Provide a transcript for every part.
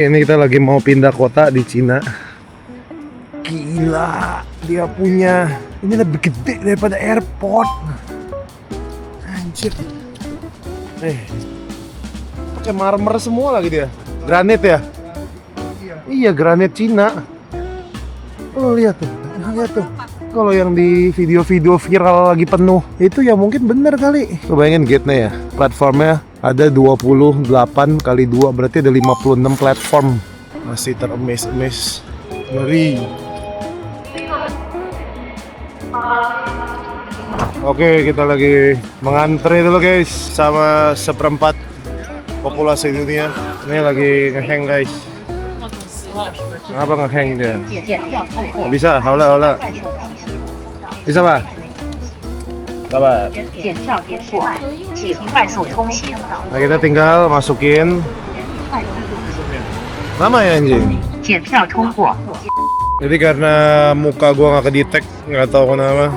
Ini kita lagi mau pindah kota di Cina. Gila, dia punya ini lebih gede daripada airport. Anjir. Pakai marmer semua lagi dia. Granit ya? Iya, granit Cina. Oh, lihat tuh. Kalau yang di video-video viral lagi penuh, itu ya mungkin bener kali. Lo bayangin gate-nya ya, platformnya ada 28 kali 2, berarti ada 56 platform. Masih teremes-emes. Ngeri. Oke, kita lagi mengantre dulu guys, sama seperempat populasi dunia. Ini lagi ngeheng guys. Kenapa ngeheng dia? Bisa, hola. Bisa pak? Sabar. Nah, kita tinggal masukin. Lama ya anjing? Jadi karena muka gua nggak kedetek, nggak tahu kenapa.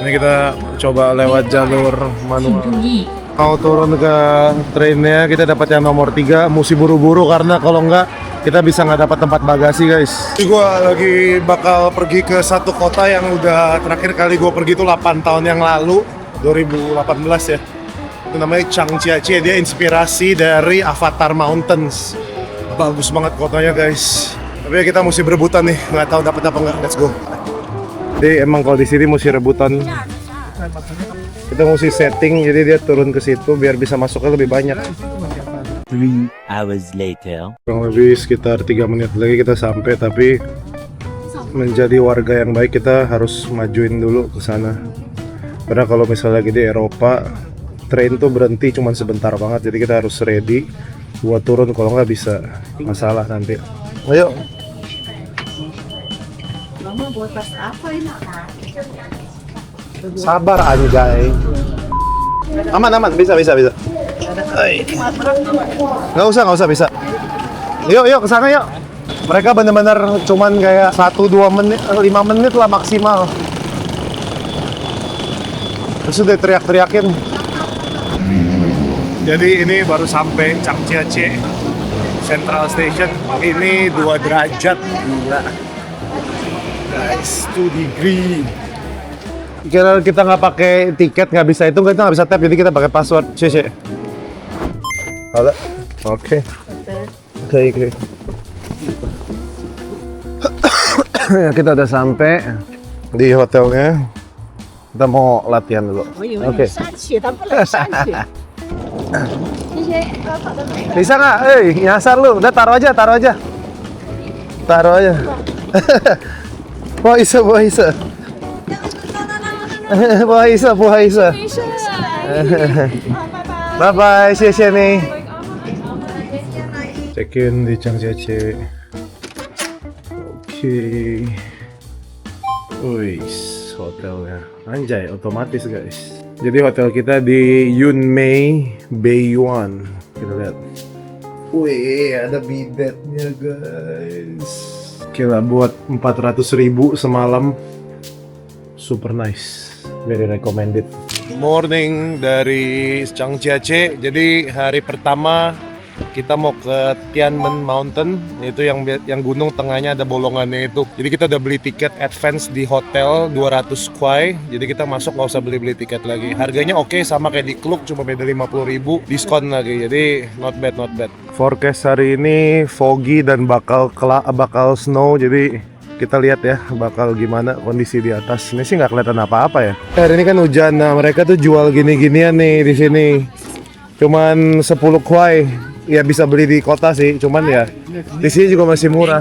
Ini kita coba lewat jalur manual. Mau turun ke trainnya, kita dapat yang nomor 3. Mesti buru-buru karena kalau nggak kita bisa nggak dapat tempat bagasi guys. Jadi gue lagi bakal pergi ke satu kota yang udah terakhir kali gue pergi itu 8 tahun yang lalu, 2018 ya. Itu namanya Changjiajie, dia inspirasi dari Avatar Mountains. Bagus banget kotanya guys. Tapi kita mesti berebutan nih, nggak tahu dapat apa nggak. Let's go. Jadi emang kalau di sini mesti rebutan. Kita mesti setting jadi dia turun ke situ biar bisa masuknya lebih banyak. 3 hours later. Kurang lebih sekitar 3 menit lagi kita sampai, tapi menjadi warga yang baik kita harus majuin dulu ke sana. Karena kalau misalnya lagi di Eropa, train tuh berhenti cuma sebentar banget, jadi kita harus ready buat turun, kalau nggak bisa masalah nanti. Ayo. Sabar anjay. Aman, bisa. Nggak usah bisa. Yuk kesana yuk. Mereka bener-bener cuman kayak 1-2 menit, 5 menit lah maksimal. Terus udah teriak-teriakin. Jadi ini baru sampai Changjiajie Central Station. Ini 2 derajat, gila. Guys, 2 degree. Kira kita nggak pakai tiket, nggak bisa hitung, kita nggak bisa tap, jadi kita pakai password. Cek. Halo. Oke. Ya, kita udah sampai di hotelnya. Kita mau latihan dulu. Oke. Bisa nggak? Nyasar lu. Udah taruh aja. Bisa. 不好意思 拜拜，谢谢你。check in di Changjiajie. Oke. Wih, hotelnya anjay, otomatis guys. Jadi hotel kita di Yunmei Baiyuan. Kita lihat. Wih, ada bidetnya guys. Gila, buat 400.000 semalam. Super nice, very recommended. Morning dari Changjiajie. Jadi hari pertama kita mau ke Tianmen Mountain, itu yang gunung tengahnya ada bolongannya itu. Jadi kita udah beli tiket advance di hotel 200 kuai. Jadi kita masuk nggak usah beli tiket lagi. Harganya oke, sama kayak di Klook, cuma beda 50.000, diskon lagi. Jadi not bad. Forecast hari ini foggy dan bakal snow. Jadi kita lihat ya bakal gimana kondisi di atas. Ini sih nggak kelihatan apa-apa ya. Ini kan hujan. Nah, mereka tuh jual gini-ginian nih di sini. Cuman 10 kuai. Ya bisa beli di kota sih, cuman ya di sini juga masih murah.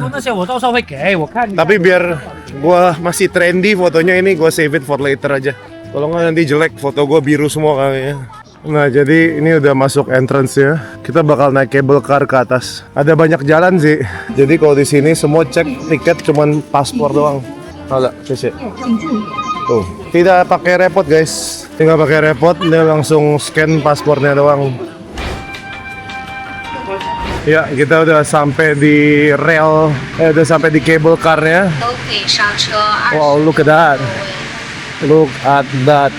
Tapi biar gua masih trendy fotonya, ini gua save it for later aja. Kalau nggak nanti jelek, foto gua biru semua kayaknya. Nah, jadi ini udah masuk entrance ya. Kita bakal naik cable car ke atas. Ada banyak jalan sih. Jadi kalau di sini semua cek tiket cuman paspor doang. Ada, cek. Tuh, tidak pakai repot guys. Tinggal pakai repot, dia langsung scan paspornya doang. Ya, kita udah sampai di rel, udah sampai di cable car-nya. Wow, look at that.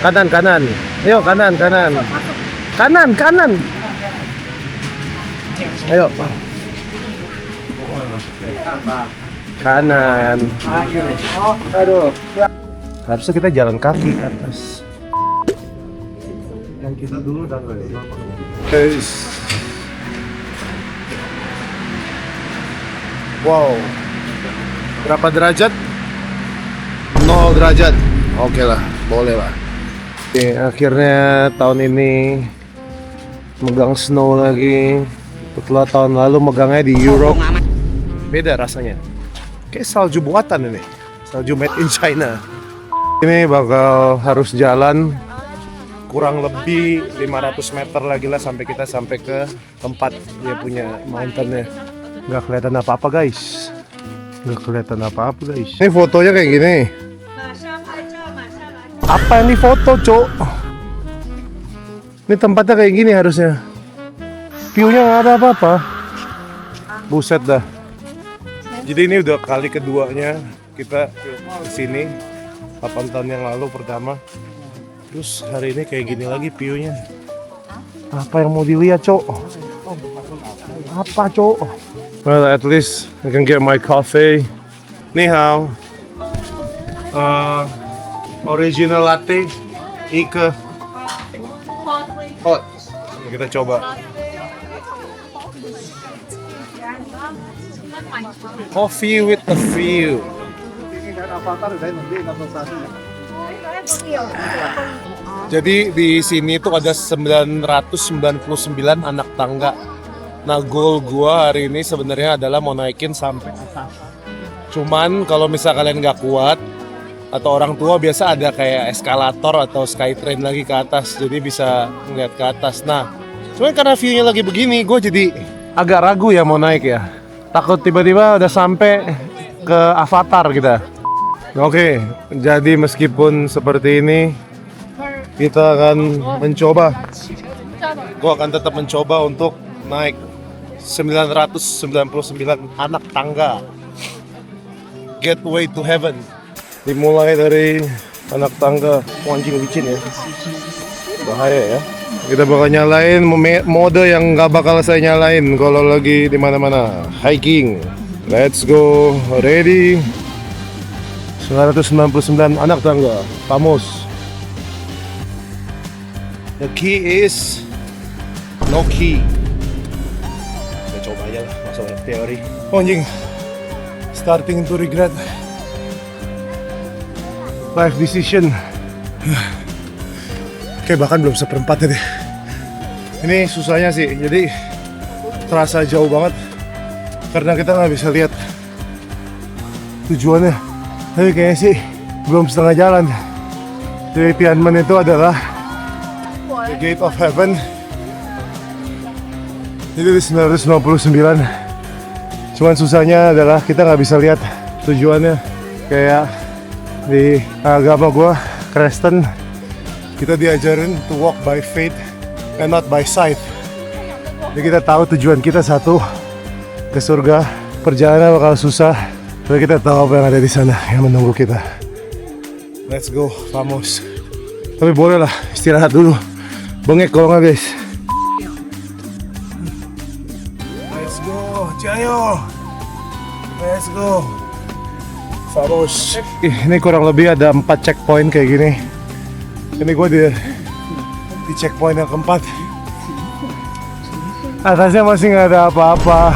Kanan. Ayo kanan. Kanan, kanan. Ayo. Kanan. Aduh. Harusnya kita jalan kaki ke atas. Yang kita dulu dan guys. Wow. Berapa derajat? 0 derajat. Oke lah, boleh lah. Oke, akhirnya tahun ini megang snow lagi. Setelah tahun lalu megangnya di Europe. Beda rasanya. Kayak salju buatan ini. Salju made in China. Ini bakal harus jalan kurang lebih 500 meter lagi lah sampai kita sampai ke tempat dia punya mountainnya. Nggak kelihatan apa-apa guys. Nggak kelihatan apa-apa guys. Ini fotonya kayak gini. Apa yang difoto, Cok? Ini tempatnya kayak gini harusnya. View-nya nggak ada apa-apa. Buset dah. Jadi ini udah kali keduanya kita kesini. 8 tahun yang lalu pertama. Terus hari ini kayak gini lagi view-nya. Apa yang mau dilihat, Cok? Apa, Cok? Well, at least I can get my coffee. Ni hao. Original latte, Ike. Hot. Kita coba. Coffee with a view. Jadi di sini tuh ada 999 anak tangga. Nah, goal gua hari ini sebenarnya adalah mau naikin sampai atas. Cuman kalau misal kalian nggak kuat atau orang tua biasa ada kayak eskalator atau skytrain lagi ke atas, jadi bisa ngeliat ke atas. Nah, cuman karena view-nya lagi begini, gue jadi agak ragu ya mau naik ya. Takut tiba-tiba udah sampai ke Avatar kita. Oke, jadi meskipun seperti ini, kita akan mencoba. Gue akan tetap mencoba untuk naik 999 anak tangga. Gateway to Heaven. Dimulai dari anak tangga. Anjing licin ya. Bahaya ya. Kita bakal nyalain mode yang nggak bakal saya nyalain kalau lagi di mana-mana hiking. Let's go. Ready. 999 anak tangga. Vamos. The key is no key. Kita coba aja lah, masa banyak teori. Oh, anjing. Starting to regret life decision. Oke, bahkan belum seperempatnya deh. Ini susahnya sih, jadi terasa jauh banget karena kita nggak bisa lihat tujuannya. Tapi kayaknya sih belum setengah jalan. Jadi Tianmen itu adalah the gate of heaven. Jadi di 999. Cuman susahnya adalah kita nggak bisa lihat tujuannya. Kayak di agama gua Kristen, kita diajarin to walk by faith and not by sight. Jadi kita tahu tujuan kita satu, ke surga. Perjalanan bakal susah, tapi kita tahu apa yang ada di sana yang menunggu kita. Let's go, vamos. Tapi boleh lah istirahat dulu. Bengek kalau nggak guys. Let's go, Jayo. Let's go. Vamos. Ini kurang lebih ada 4 checkpoint kayak gini. Ini gue di checkpoint yang keempat. Atasnya masih nggak ada apa-apa.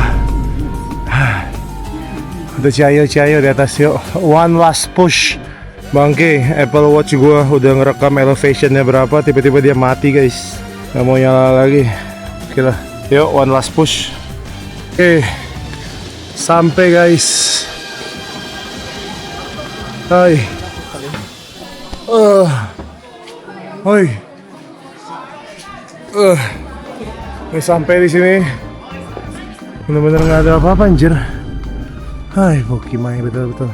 Udah cayo di atas yuk. One last push. Bangke, Apple Watch gue udah ngerekam elevationnya berapa. Tiba-tiba dia mati guys. Gak mau nyala lagi. Oke lah. Yuk, one last push. Oke. Sampai guys. Hai. Hoi. Ini sampai di sini. Bener-bener nggak ada apa-apa anjir. Hai, bokimai betul-betul.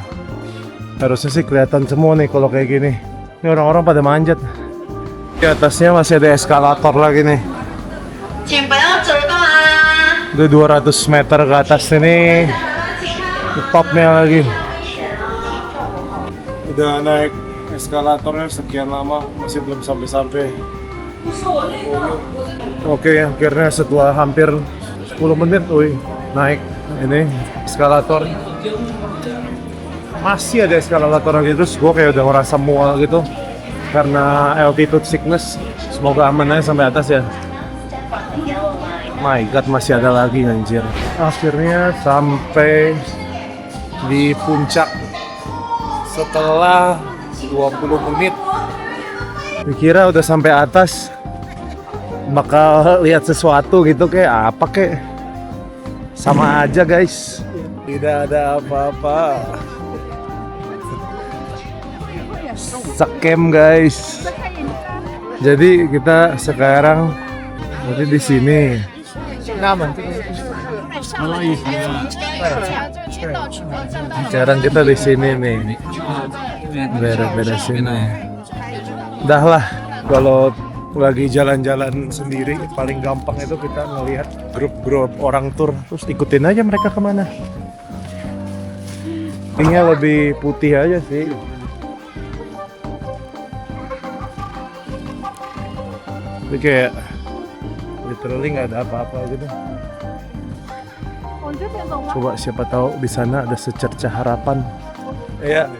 Harusnya sih kelihatan semua nih kalau kayak gini. Ini orang-orang pada manjat. Di atasnya masih ada eskalator lagi nih. Udah 200 meter ke atas ini. Topnya lagi. Udah naik eskalatornya sekian lama masih belum sampai-sampai. Oke, akhirnya setelah hampir 10 menit, naik ini eskalator. Masih ada eskalator lagi, terus gue kayak udah ngerasa mual gitu karena altitude sickness. Semoga aman aja sampai atas ya. My god, masih ada lagi anjir. Akhirnya sampai di puncak setelah 20 menit. Dikira udah sampai atas bakal lihat sesuatu gitu, kayak apa kek. Sama aja guys, tidak ada apa-apa. Scam guys. Jadi kita sekarang berarti di sini. Sekarang kita di sini nih. Beda-beda sini. Dah lah, kalau lagi jalan-jalan sendiri paling gampang itu kita ngelihat grup-grup orang tur, terus ikutin aja mereka kemana. Ini lebih putih aja sih. Tapi kayak literally nggak ada apa-apa gitu. Coba siapa tahu di sana ada secercah harapan. Iya.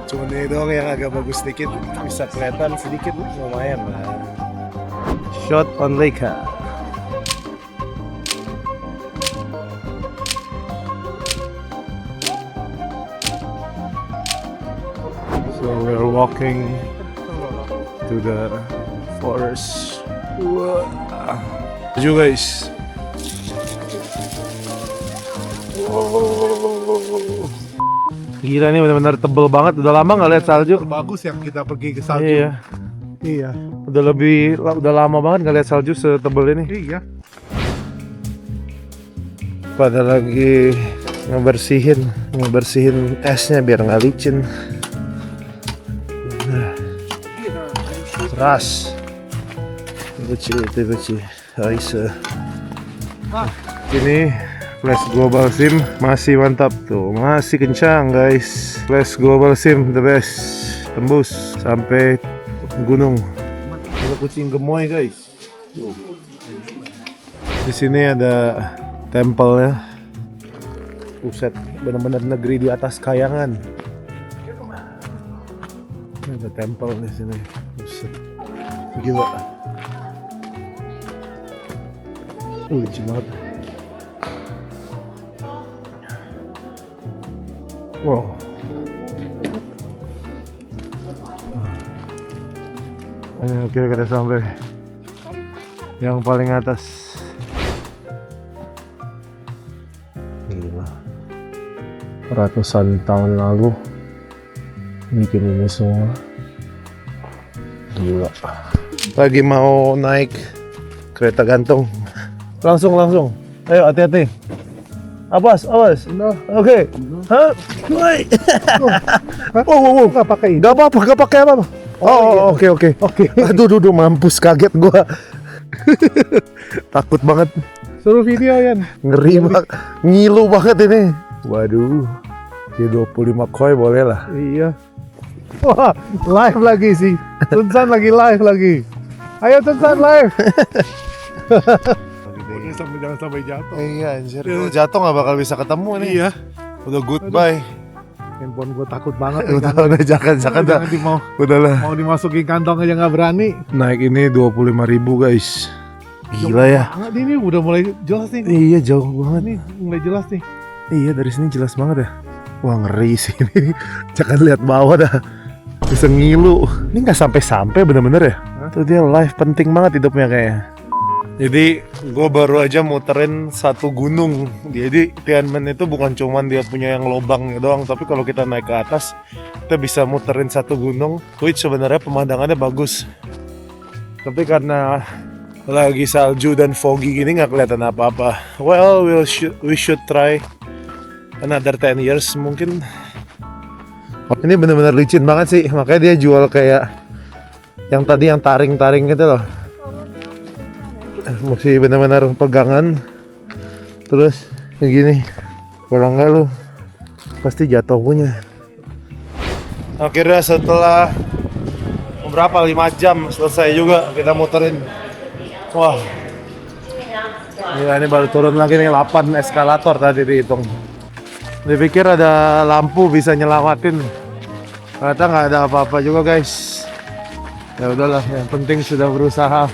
Cuma ini doang yang agak bagus sedikit, bisa kelihatan sedikit, lumayan lah. Shot on Leica. So we're walking to the forest. Wah. Maju guys. Gila, ini benar-benar tebel banget. Udah lama nggak lihat salju. Bagus yang kita pergi ke salju. Iya. Iya. Udah lama banget nggak lihat salju setebel ini. Iya. Pada lagi ngebersihin esnya biar nggak licin. Keras. Itu Aisyah. Ini Flash Global SIM masih mantap tuh, masih kencang guys. Flash Global SIM the best, tembus sampai gunung. Ada kucing gemoy guys. Di sini ada tempelnya. Buset, benar-benar negeri di atas kayangan. Ada tempel di sini. Buset, gila. Lucu banget. Wow. Akhirnya kita sampai yang paling atas. Gila. Ratusan tahun lalu bikin ini semua. Gila. Lagi mau naik kereta gantung. Langsung. Ayo hati-hati. Awas. Oke. Hah? Woi. Wow. Gak pakai apa-apa. Oh, oke. Aduh, mampus, kaget gua. Takut banget. Suruh video Yan. Ngeri banget. Ngilu banget ini. Waduh. Di 25 koi boleh lah. Iya. Wah, live lagi sih. Tunsan lagi live lagi. Ayo Tunsan live. Jangan sampai jatuh. Iya anjir. Kalau jatuh gak bakal bisa ketemu nih. Iya. Udah goodbye. Handphone gue takut banget. Udah jangan dah. Udahlah. Mau dimasukin kantong aja nggak berani. Naik ini 25.000 guys. Gila ya. Banget ini udah mulai jelas nih. Iya jauh banget Nih mulai jelas nih. Iya dari sini jelas banget ya. Wah ngeri sih ini. Jangan lihat bawah dah. Bisa ngilu. Ini nggak sampai bener-bener ya. Tuh dia live penting banget hidupnya kayaknya. Jadi gue baru aja muterin satu gunung. Jadi Tianmen itu bukan cuman dia punya yang lobang doang, tapi kalau kita naik ke atas kita bisa muterin satu gunung, which sebenarnya pemandangannya bagus. Tapi karena lagi salju dan foggy gini nggak kelihatan apa-apa. Well, we should try another 10 years mungkin. Ini bener-bener licin banget sih, makanya dia jual kayak yang tadi yang taring-taring gitu loh. Mesti benar-benar pegangan terus kayak gini, kalau enggak lu pasti jatuh punya. Akhirnya setelah berapa 5 jam selesai juga kita muterin. Wah. Ya ini baru turun lagi nih 8 eskalator tadi dihitung. Dipikir ada lampu bisa nyelamatin. Ternyata nggak ada apa-apa juga guys. Ya udahlah, yang penting sudah berusaha.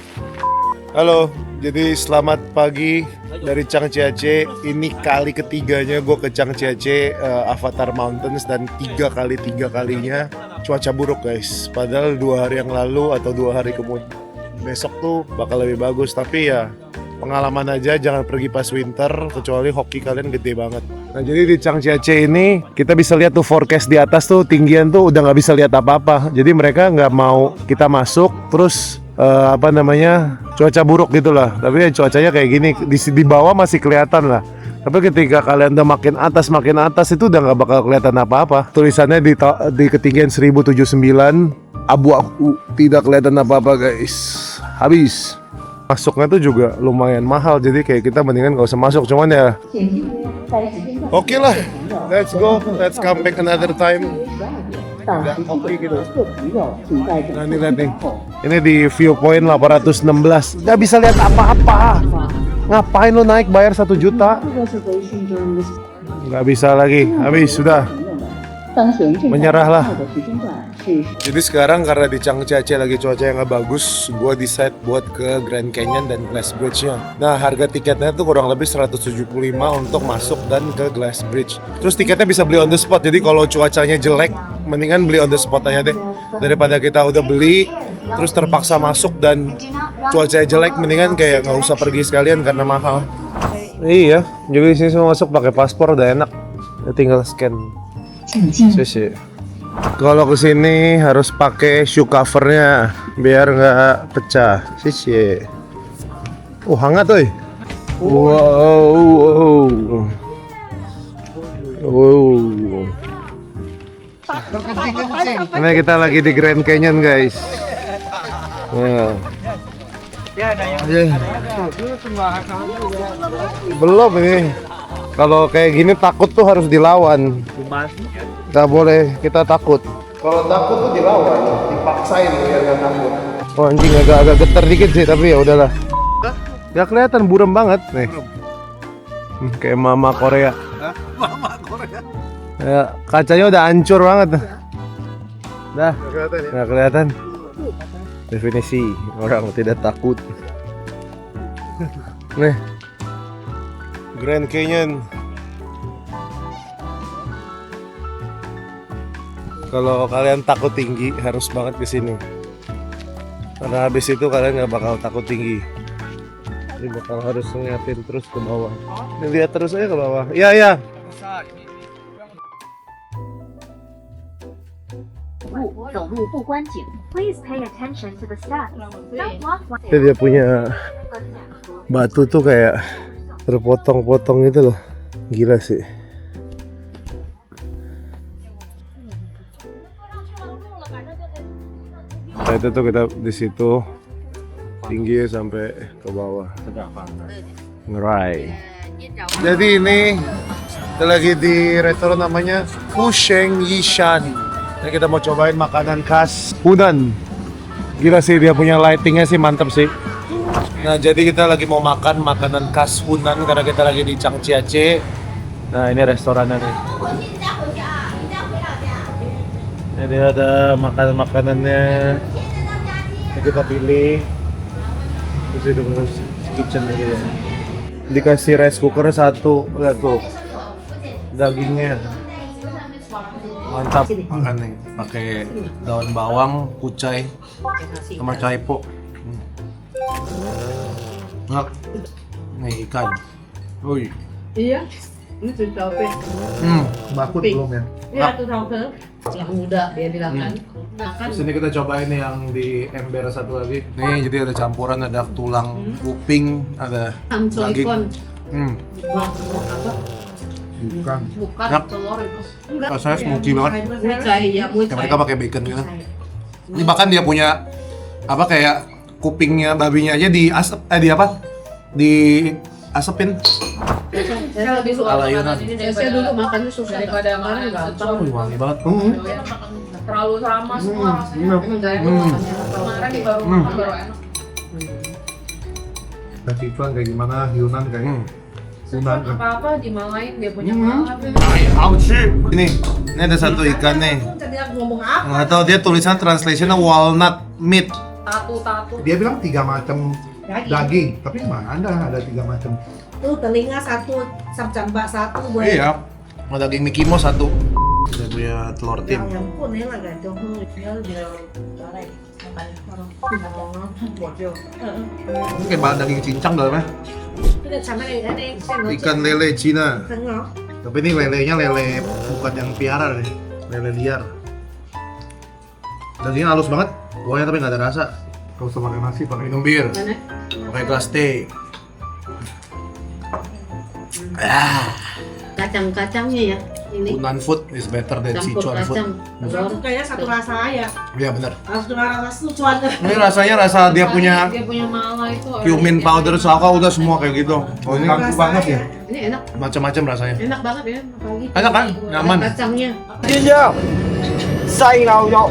Halo, jadi selamat pagi dari Changjiajie. Ini kali ketiganya gue ke Changjiajie Avatar Mountains dan 3 kalinya cuaca buruk guys. Padahal 2 hari yang lalu atau 2 hari kemudian besok tuh bakal lebih bagus, tapi ya pengalaman aja, jangan pergi pas winter kecuali hoki kalian gede banget. Nah jadi di Changjiajie ini kita bisa lihat tuh forecast di atas tuh tinggian tuh udah nggak bisa lihat apa-apa. Jadi mereka nggak mau kita masuk terus cuaca buruk gitu lah. Tapi ya cuacanya kayak gini di bawah masih kelihatan lah. Tapi ketika kalian udah makin atas itu udah nggak bakal kelihatan apa-apa. Tulisannya di ketinggian 1079 abu-abu, tidak kelihatan apa-apa guys. Habis. Masuknya tuh juga lumayan mahal, jadi kayak kita mendingan gak usah masuk, cuman ya oke lah, let's go, let's come back another time. Udah oke gitu. Nah ini lihat nih, ini di viewpoint 816, gak bisa lihat apa-apa. Ngapain lu naik bayar 1 juta? Gak bisa lagi, habis sudah. Menyerahlah. Jadi sekarang karena di Changjiajie lagi cuaca yang gak bagus, gue decide buat ke Grand Canyon dan Glass Bridge-nya. Nah harga tiketnya tuh kurang lebih 175 untuk masuk dan ke Glass Bridge. Terus tiketnya bisa beli on the spot, jadi kalau cuacanya jelek mendingan beli on the spot aja deh. Daripada kita udah beli terus terpaksa masuk dan cuacanya jelek, mendingan kayak nggak usah pergi sekalian karena mahal. Iya, juga di sini semua masuk pakai paspor udah enak, ya tinggal scan. Sisi. Kalau kesini harus pakai shoe covernya biar nggak pecah. Sisi. Hangat tuh. Wow. Ini kita lagi di Grand Canyon guys. Belum ini. Kalau kayak gini takut tuh harus dilawan. Gak boleh kita takut. Kalau takut tuh dilawan, dipaksain biar gak takut. Oh anjing agak getar dikit sih, tapi ya udahlah. Gak kelihatan buram banget nih. Kayak mama Korea. Mama Korea. Ya, kacanya udah hancur banget. Dah. Gak kelihatan. Definisi orang tidak takut. Nih. Grand Canyon. Kalau kalian takut tinggi harus banget ke sini. Karena habis itu kalian nggak bakal takut tinggi. Jadi bakal harus ngeliatin terus ke bawah. Lihat terus aja ke bawah. Iya ya. Jadi dia punya batu tuh kayak terpotong-potong gitu loh. Gila sih. Nah, itu tuh kita di situ tinggi sampai ke bawah. Ngerai. Jadi ini kita lagi di restoran namanya Fusheng Yishan. Nah, kita mau cobain makanan khas Hunan. Gila sih dia punya lightingnya sih mantep sih. Nah jadi kita lagi mau makan makanan khas Hunan karena kita lagi di Changjiajie. Nah ini restorannya nih. Jadi ada makanannya. Ini kita pilih. Terus itu terus kitchen aja ya. Dikasih rice cooker 1. Lihat tuh. Dagingnya. Mantap makan nih. Pakai daun bawang, kucai, sama caipo. Enak. Nih ikan. Wih. Iya. Ini sudah capek. Bakut belum ya? Ini satu tahun yang muda dia bilang kan. Sini kita cobain yang di ember satu lagi. Nih jadi ada campuran, ada tulang kuping, ada daging. Bukan. Bukan telur itu. Enggak. Rasanya smoky banget. Mucai ya, mucai. Mereka pakai bacon gitu. Ini bahkan dia punya apa kayak kupingnya babinya aja di asap di asepin. Saya lebih suka Ala Yunan. makanan ini. Saya dulu makannya susah daripada makanan gampang. Wangi banget. Terlalu sama semua rasanya. Emang gak enak makannya. Kemarin baru enak. Dan Sichuan kayak gimana, Yunnan kayak Yunnan kan. Apa-apa dimalain dia punya Hmm. malah. Ini ada satu ikan nih. Tadi aku ngomong apa? Nggak tahu dia tulisan translationnya walnut meat. Tatu. Dia bilang 3 macam daging, tapi mana ada 3 macam. Tuh telinga satu, samcamba satu buat. Iya. Mau daging Mickey Mouse satu. Saya punya telur tim. Yang pun ini lah gantung dia dia tarik makan orang. Buat dia. Ini kayak daging cincang dalamnya. Itu sama kayak ada Ikan lele Cina. tengah. Tapi ini lelenya lele bukan yang piara nih. Lele liar. Dagingnya halus banget. Kuahnya tapi nggak ada rasa. Kalau sama makan nasi pakai Minum bir. Mana? Pakai kelas teh. Kacang-kacangnya ya. Ini Hunan food is better than campur Sichuan food. kacang. Satu kayaknya satu rasa ya. Iya benar. Harus dengar rasa Sichuan. Ini rasanya rasa dia punya Dia punya malah itu. cumin powder saka udah semua kayak gitu. Oh ini Kampung banget ya. Ini enak. macam-macam rasanya. Enak banget ya, apalagi. Enak kan? Nyaman. Kacangnya. Say now, yo.